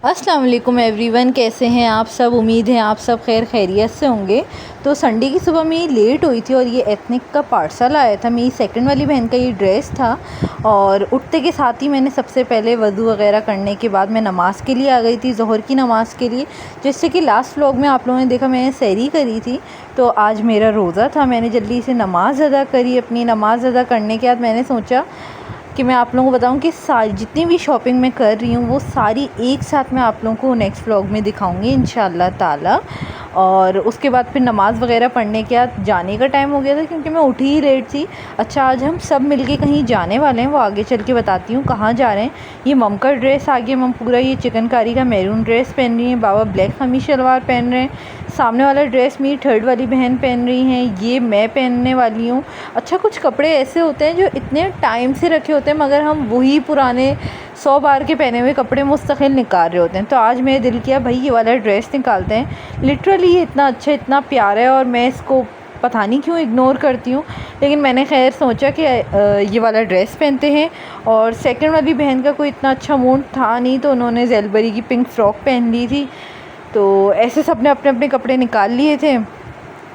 अस्सलाम वालेकुम एवरीवन, कैसे हैं आप सब। उम्मीद है आप सब खैर खैरियत से होंगे। तो संडे की सुबह मैं लेट हुई थी और ये एथनिक का पार्सल आया था। मेरी सेकंड वाली बहन का ये ड्रेस था और उठते के साथ ही मैंने सबसे पहले वज़ू वगैरह करने के बाद मैं नमाज़ के लिए आ गई थी, ज़ोहर की नमाज़ के लिए। जैसे कि लास्ट व्लॉग में आप लोगों ने देखा मैंने सहरी करी थी, तो आज मेरा रोज़ा था। मैंने जल्दी से नमाज़ अदा करी। अपनी नमाज़ अदा करने के बाद मैंने सोचा कि मैं आप लोगों को बताऊं कि सारी जितनी भी शॉपिंग मैं कर रही हूँ वो सारी एक साथ मैं आप लोगों को नेक्स्ट व्लॉग में दिखाऊंगी इंशाल्लाह ताला। और उसके बाद फिर नमाज़ वगैरह पढ़ने के बाद जाने का टाइम हो गया था क्योंकि मैं उठी ही लेट थी। अच्छा, आज हम सब मिलके कहीं जाने वाले हैं, वो आगे चल के बताती हूँ कहाँ जा रहे हैं। ये मम का ड्रेस आ गया, मम पूरा ये चिकनकारी का मैरून ड्रेस पहन रही हैं, बाबा ब्लैक कमीज शलवार पहन रहे हैं। सामने वाला ड्रेस मेरी थर्ड वाली बहन पहन रही हैं, ये मैं पहनने वाली हूँ। अच्छा, कुछ कपड़े ऐसे होते हैं जो इतने टाइम से रखे होते हैं मगर हम वही पुराने 100 बार के पहने हुए कपड़े मुस्तकिल निकाल रहे होते हैं। तो आज मेरे दिल किया भाई ये वाला ड्रेस निकालते हैं। लिटरली ये इतना अच्छा, इतना प्यारा है और मैं इसको पता नहीं क्यों इग्नोर करती हूँ, लेकिन मैंने खैर सोचा कि ये वाला ड्रेस पहनते हैं। और सेकंड वाली बहन का कोई इतना अच्छा मूड था नहीं, तो उन्होंने जेलबरी की पिंक फ़्रॉक पहन ली थी। तो ऐसे सब ने अपने अपने कपड़े निकाल लिए थे।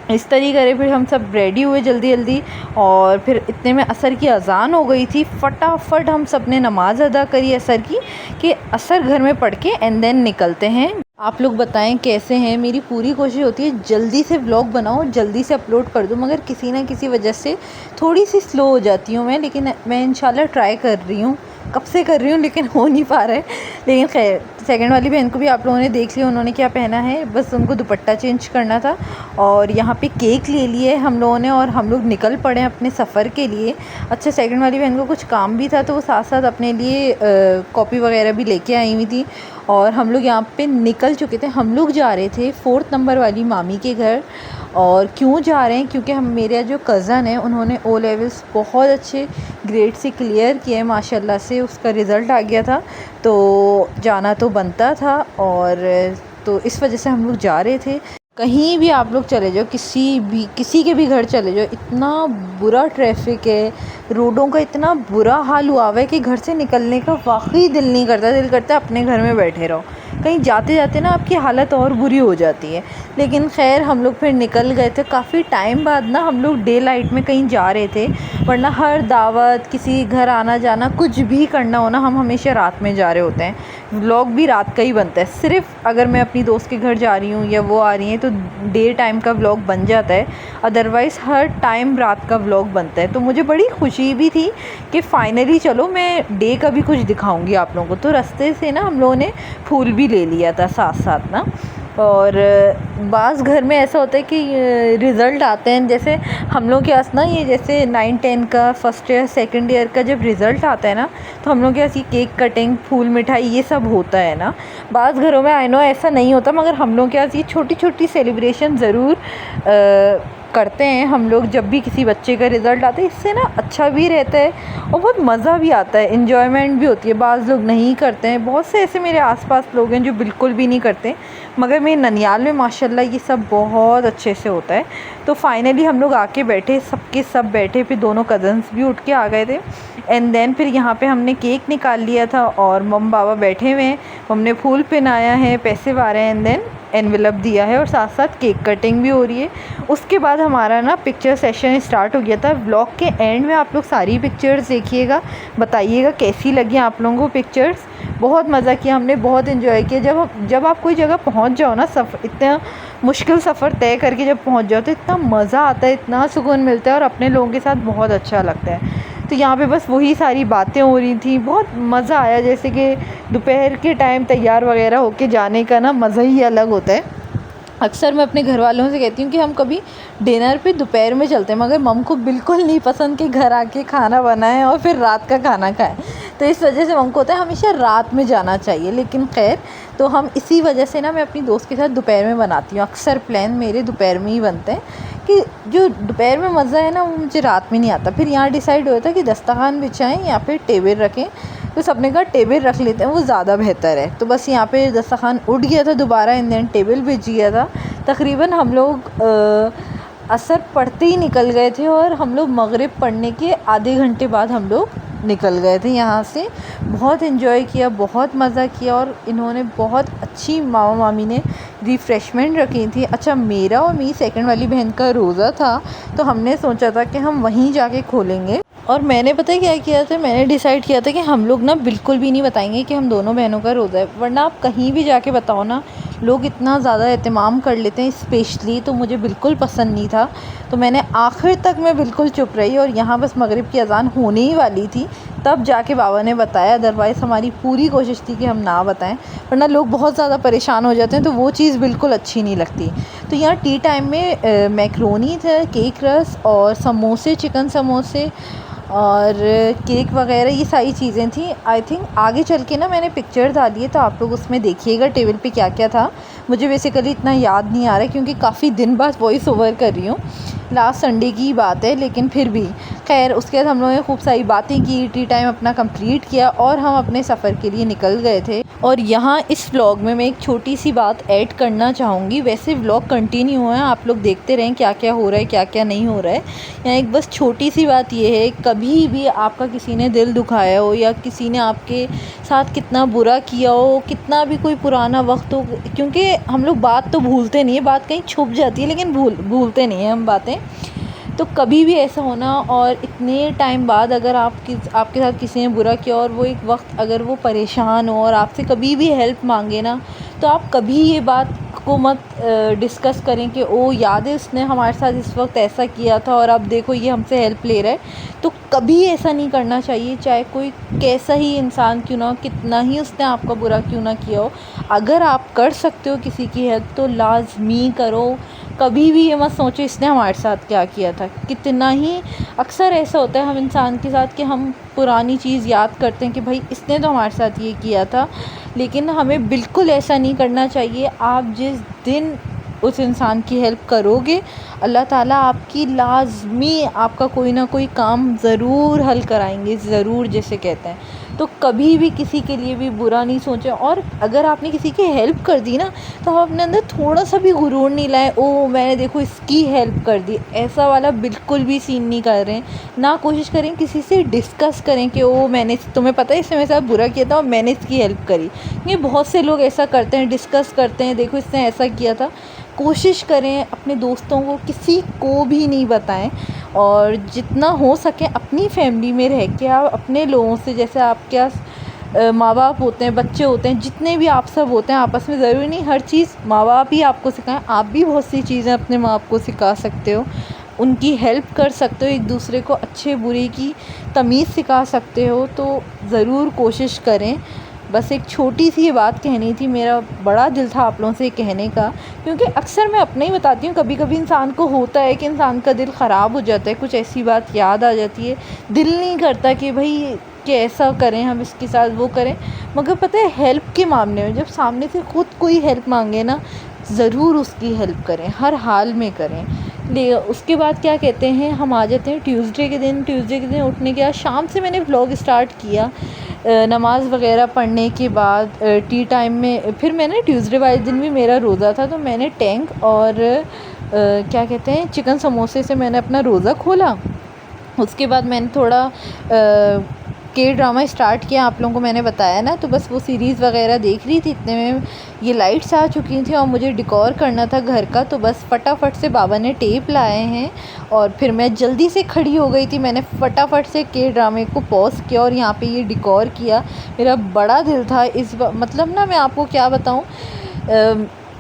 इस तरीके से फिर हम सब रेडी हुए जल्दी जल्दी और फिर इतने में असर की अज़ान हो गई थी। फटाफट हम सब ने नमाज़ अदा करी असर की, कि असर घर में पढ़ के एंड देन निकलते हैं। आप लोग बताएं कैसे हैं। मेरी पूरी कोशिश होती है जल्दी से व्लॉग बनाऊं, जल्दी से अपलोड कर दूं, मगर किसी ना किसी वजह से थोड़ी सी स्लो हो जाती हूं मैं। लेकिन मैं इंशाल्लाह ट्राई कर रही हूँ, कब से कर रही हूँ लेकिन हो नहीं पा रहा है। लेकिन खैर, सेकंड वाली बहन को भी आप लोगों ने देख लिया उन्होंने क्या पहना है, बस उनको दुपट्टा चेंज करना था। और यहाँ पे केक ले लिए हम लोगों ने और हम लोग निकल पड़े अपने सफ़र के लिए। अच्छा, सेकंड वाली बहन को कुछ काम भी था तो वो साथ साथ अपने लिए कॉपी वगैरह भी लेके आई हुई थी और हम लोग यहाँ पे निकल चुके थे। हम लोग जा रहे थे 4th नंबर वाली मामी के घर। और क्यों जा रहे हैं, क्योंकि हम मेरे जो कज़न है उन्होंने ओ लेवल्स बहुत अच्छे ग्रेड से क्लियर किए माशाल्लाह से, उसका रिज़ल्ट आ गया था तो जाना तो बनता था। और तो इस वजह से हम लोग जा रहे थे। कहीं भी आप लोग चले जाओ, किसी के भी घर चले जाओ, इतना बुरा ट्रैफिक है, रोडों का इतना बुरा हाल हुआ हुआ है कि घर से निकलने का वाकई दिल नहीं करता। दिल करता है अपने घर में बैठे रहो। कहीं जाते जाते ना आपकी हालत और बुरी हो जाती है। लेकिन खैर हम लोग फिर निकल गए थे। काफ़ी टाइम बाद ना हम लोग डे लाइट में कहीं जा रहे थे, वरना हर दावत, किसी घर आना जाना, कुछ भी करना हो ना, हम हमेशा रात में जा रहे होते हैं। व्लॉग भी रात का ही बनता है। सिर्फ अगर मैं अपनी दोस्त के घर जा रही हूँ या वो आ रही हैं तो डे टाइम का व्लॉग बन जाता है, अदरवाइज़ हर टाइम रात का व्लॉग बनता है। तो मुझे बड़ी खुशी भी थी कि फ़ाइनली चलो मैं डे का भी कुछ दिखाऊंगी आप लोगों को। तो रास्ते से ना हम लोगों ने फूल भी ले लिया था साथ साथ ना। और बाज़ घर में ऐसा होता है कि रिज़ल्ट आते हैं, जैसे हम लोग के पास ना ये जैसे 9-10 का फर्स्ट ईयर सेकंड ईयर का जब रिज़ल्ट आता है ना, तो हम लोग के पास ये केक कटिंग, फूल मिठाई ये सब होता है ना। बाज़ घरों में आई नो ऐसा नहीं होता, मगर हम लोग के पास ये छोटी छोटी सेलिब्रेशन ज़रूर करते हैं हम लोग जब भी किसी बच्चे का रिज़ल्ट आता है। इससे ना अच्छा भी रहता है और बहुत मज़ा भी आता है, इन्जॉयमेंट भी होती है। बाज़ लोग नहीं करते हैं, बहुत से ऐसे मेरे आसपास लोग हैं जो बिल्कुल भी नहीं करते, मगर मेरे ननियाल में माशाल्लाह ये सब बहुत अच्छे से होता है। तो फाइनली हम लोग आके बैठे, सबके सब बैठे, फिर दोनों कज़न्स भी उठ के आ गए थे। एंड देन फिर यहाँ पे हमने केक निकाल लिया था और मम बाबा बैठे हुए हैं, हमने फूल पहनाया है, पैसे वारे हैं, एंड देन एनवेलप दिया है और साथ साथ केक कटिंग भी हो रही है। उसके बाद हमारा ना पिक्चर सेशन स्टार्ट हो गया था। व्लॉग के एंड में आप लोग सारी पिक्चर्स देखिएगा, बताइएगा कैसी लगी आप लोगों को पिक्चर्स। बहुत मज़ा किया हमने, बहुत इन्जॉय किया। जब आप कोई जगह पहुंच जाओ ना, इतना मुश्किल सफ़र तय करके जब पहुंच जाओ तो इतना मज़ा आता है, इतना सुकून मिलता है और अपने लोगों के साथ बहुत अच्छा लगता है। तो यहाँ पे बस वही सारी बातें हो रही थी, बहुत मज़ा आया। जैसे कि दोपहर के टाइम तैयार वगैरह होके जाने का ना मज़ा ही अलग होता है। अक्सर मैं अपने घर वालों से कहती हूँ कि हम कभी डिनर पे दोपहर में चलते हैं, मगर मम को बिल्कुल नहीं पसंद कि घर आके खाना बनाएं और फिर रात का खाना खाएं। तो इस वजह से मम को होता है हमेशा रात में जाना चाहिए। लेकिन खैर, तो हम इसी वजह से ना मैं अपनी दोस्त के साथ दोपहर में बनाती हूँ। अक्सर प्लान मेरे दोपहर में ही बनते हैं कि जो दोपहर में मज़ा है ना वो मुझे रात में नहीं आता। फिर यहाँ डिसाइड हुआ था कि दस्तरखान बिछाएं या फिर टेबल रखें, तो सबने कहा टेबल रख लेते हैं, वो ज़्यादा बेहतर है। तो बस यहाँ पे दस्तरखान उठ गया था दोबारा, एंड देन टेबल बिछ गया था। तकरीबन हम लोग असर पढ़ते ही निकल गए थे और हम लोग मगरिब पढ़ने के आधे घंटे बाद हम लोग निकल गए थे यहाँ से। बहुत इन्जॉय किया, बहुत मज़ा किया और इन्होंने बहुत अच्छी मामा मामी ने रिफ़्रेशमेंट रखी थी। अच्छा, मेरा और मेरी सेकंड वाली बहन का रोज़ा था, तो हमने सोचा था कि हम वहीं जाके खोलेंगे। और मैंने पता है क्या किया था, मैंने डिसाइड किया था कि हम लोग ना बिल्कुल भी नहीं बताएंगे कि हम दोनों बहनों का रोज़ा है, वरना आप कहीं भी जाके बताओ ना, लोग इतना ज़्यादा एहतमाम कर लेते हैं स्पेशली, तो मुझे बिल्कुल पसंद नहीं था। तो मैंने आखिर तक मैं बिल्कुल चुप रही और यहाँ बस मगरिब की अज़ान होने ही वाली थी तब जाके बाबा ने बताया। अदरवाइज़ हमारी पूरी कोशिश थी कि हम ना बताएं, वरना लोग बहुत ज़्यादा परेशान हो जाते हैं, तो वो चीज़ बिल्कुल अच्छी नहीं लगती। तो यहाँ टी टाइम में मैक्रोनी था, केक रस और समोसे, चिकन समोसे और केक वगैरह, ये सारी चीज़ें थी। आई थिंक आगे चल के ना मैंने पिक्चर डाली है, तो आप लोग उसमें देखिएगा टेबल पे क्या क्या था। मुझे बेसिकली इतना याद नहीं आ रहा है क्योंकि काफ़ी दिन बाद वॉइस ओवर कर रही हूँ। लास्ट संडे की बात है, लेकिन फिर भी खैर उसके बाद हम लोगों ने खूब सारी बातें की, टी टाइम अपना कंप्लीट किया और हम अपने सफ़र के लिए निकल गए थे। और यहाँ इस व्लॉग में मैं एक छोटी सी बात ऐड करना चाहूँगी। वैसे व्लॉग कंटिन्यू है, आप लोग देखते रहें क्या क्या हो रहा है, क्या क्या नहीं हो रहा है। यहाँ एक बस छोटी सी बात ये है, कभी भी आपका किसी ने दिल दुखाया हो या किसी ने आपके साथ कितना बुरा किया हो, कितना भी कोई पुराना वक्त हो, क्योंकि हम लोग बात तो भूलते नहीं है, बात कहीं छुप जाती है लेकिन भूलते नहीं हैं हम बातें। तो कभी भी ऐसा होना, और इतने टाइम बाद अगर आपके साथ किसी ने बुरा किया और वो एक वक्त अगर वो परेशान हो और आपसे कभी भी हेल्प मांगे ना, तो आप कभी ये बात को मत डिस्कस करें कि ओ याद है उसने हमारे साथ इस वक्त ऐसा किया था और अब देखो ये हमसे हेल्प ले रहा है। तो कभी ऐसा नहीं करना चाहिए, चाहे कोई कैसा ही इंसान क्यों ना हो, कितना ही उसने आपका बुरा क्यों ना किया हो। अगर आप कर सकते हो किसी की हेल्प तो लाजमी करो। कभी भी ये मत सोचो इसने हमारे साथ क्या किया था। कितना ही अक्सर ऐसा होता है हम इंसान के साथ कि हम पुरानी चीज़ याद करते हैं कि भाई इसने तो हमारे साथ ये किया था, लेकिन हमें बिल्कुल ऐसा नहीं करना चाहिए। आप जिस दिन उस इंसान की हेल्प करोगे, अल्लाह ताला आपकी लाज़मी आपका कोई ना कोई काम ज़रूर हल कराएंगे, ज़रूर जिसे कहते हैं। तो कभी भी किसी के लिए भी बुरा नहीं सोचें। और अगर आपने किसी की हेल्प कर दी ना, तो आप अपने अंदर थोड़ा सा भी गुरूर नहीं लाएं, ओ मैंने देखो इसकी हेल्प कर दी, ऐसा वाला बिल्कुल भी सीन नहीं कर रहे हैं। ना कोशिश करें किसी से डिस्कस करें कि ओ मैंने, तुम्हें पता है इसने मेरे साथ बुरा किया था और मैंने इसकी हेल्प करी। ये बहुत से लोग ऐसा करते हैं, डिस्कस करते हैं, देखो इसने ऐसा किया था। कोशिश करें अपने दोस्तों को किसी को भी नहीं बताएं, और जितना हो सके अपनी फैमिली में रह के आप अपने लोगों से, जैसे आपके माँ बाप होते हैं, बच्चे होते हैं, जितने भी आप सब होते हैं आपस में, ज़रूरी नहीं हर चीज़ माँ बाप ही आपको सिखाएं, आप भी बहुत सी चीज़ें अपने माँ बाप को सिखा सकते हो, उनकी हेल्प कर सकते हो, एक दूसरे को अच्छे बुरे की तमीज़ सिखा सकते हो। तो ज़रूर कोशिश करें। बस एक छोटी सी ये बात कहनी थी, मेरा बड़ा दिल था आप लोगों से कहने का, क्योंकि अक्सर मैं अपने ही बताती हूँ, कभी कभी इंसान को होता है कि इंसान का दिल ख़राब हो जाता है, कुछ ऐसी बात याद आ जाती है, दिल नहीं करता कि भाई कि ऐसा करें हम इसके साथ, वो करें। मगर पता है हेल्प के मामले में जब सामने से खुद कोई हेल्प मांगे ना, ज़रूर उसकी हेल्प करें, हर हाल में करें। ले उसके बाद क्या कहते हैं, हम आ जाते हैं ट्यूसडे के दिन। ट्यूसडे के दिन उठने के बाद शाम से मैंने व्लॉग स्टार्ट किया, नमाज़ वगैरह पढ़ने के बाद टी टाइम में। फिर मैंने ट्यूसडे वाले दिन भी मेरा रोज़ा था, तो मैंने टैंक और क्या कहते हैं चिकन समोसे से मैंने अपना रोज़ा खोला। उसके बाद मैंने थोड़ा के ड्रामा स्टार्ट किया, आप लोगों को मैंने बताया ना, तो बस वो सीरीज़ वगैरह देख रही थी। इतने में ये लाइट्स आ चुकी थी और मुझे डेकोर करना था घर का, तो बस फटाफट से बाबा ने टेप लाए हैं और फिर मैं जल्दी से खड़ी हो गई थी। मैंने फटाफट से के ड्रामे को पॉज किया और यहाँ पे ये डेकोर किया। मेरा बड़ा दिल था मतलब ना मैं आपको क्या बताऊँ,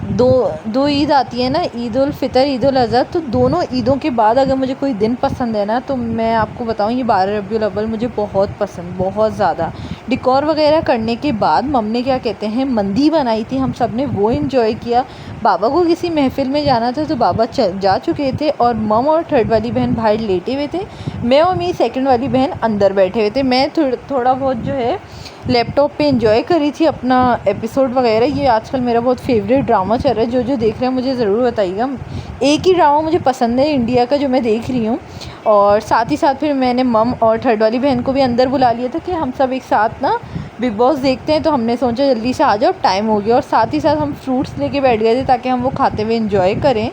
दो ईद आती है ना, ईद उल फ़ितर, ईद उल अज़हा, तो दोनों ईदों के बाद अगर मुझे कोई दिन पसंद है ना, तो मैं आपको बताऊँ ये 12 रबीउल अव्वल मुझे बहुत पसंद, बहुत ज़्यादा। डेकोर वगैरह करने के बाद मम्मी ने क्या कहते हैं मंदी बनाई थी, हम सब ने वो एंजॉय किया। बाबा को किसी महफ़िल में जाना था तो बाबा जा चुके थे और मम और थर्ड वाली बहन बाहर लेटे हुए थे, मैं और मेरी सेकंड वाली बहन अंदर बैठे हुए थे। मैं थोड़ा बहुत जो है लैपटॉप पे एंजॉय करी थी अपना एपिसोड वगैरह। ये आजकल मेरा बहुत फेवरेट ड्रामा चल रहा है, जो देख रहे हैं मुझे ज़रूर बताइएगा। एक ही ड्रामा मुझे पसंद है इंडिया का जो मैं देख रही हूँ, और साथ ही साथ फिर मैंने मम और थर्ड वाली बहन को भी अंदर बुला लिया था कि हम सब एक साथ ना बिग बॉस देखते हैं, तो हमने सोचा जल्दी से आ जाओ, टाइम हो गया। और साथ ही साथ हम फ्रूट्स लेके बैठ गए थे ताकि हम वो खाते हुए एंजॉय करें।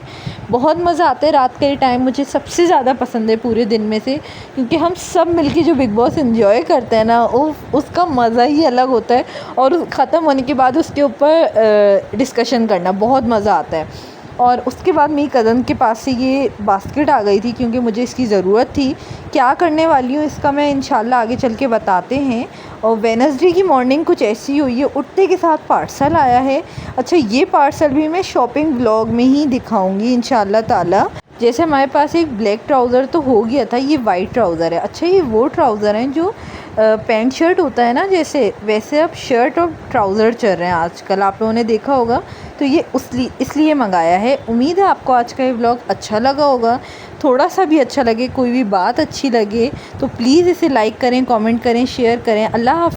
बहुत मज़ा आता है रात का ये टाइम, मुझे सबसे ज़्यादा पसंद है पूरे दिन में से, क्योंकि हम सब मिलके जो बिग बॉस एंजॉय करते हैं ना, उसका मज़ा ही अलग होता है। और ख़त्म होने के बाद उसके ऊपर डिस्कशन करना बहुत मज़ा आता है। और उसके बाद मेरी कज़न के पास से ये बास्केट आ गई थी, क्योंकि मुझे इसकी ज़रूरत थी। क्या करने वाली हूँ इसका मैं इंशाल्लाह आगे चल के बताते हैं। और वेडनेसडे की मॉर्निंग कुछ ऐसी हुई है, उठते के साथ पार्सल आया है। अच्छा, ये पार्सल भी मैं शॉपिंग व्लॉग में ही दिखाऊंगी इंशाल्लाह ताला। जैसे हमारे पास एक ब्लैक ट्राउज़र तो हो गया था, ये वाइट ट्राउज़र है। अच्छा, ये वो ट्राउज़र हैं जो पैंट शर्ट होता है ना, जैसे वैसे अब शर्ट और ट्राउज़र चल रहे हैं आजकल, आप लोगों ने देखा होगा। तो ये इसलिए मंगाया है। उम्मीद है आपको आज का ये व्लॉग अच्छा लगा होगा। थोड़ा सा भी अच्छा लगे, कोई भी बात अच्छी लगे तो प्लीज़ इसे लाइक करें, कमेंट करें, शेयर करें। अल्लाह हाफ़िज़।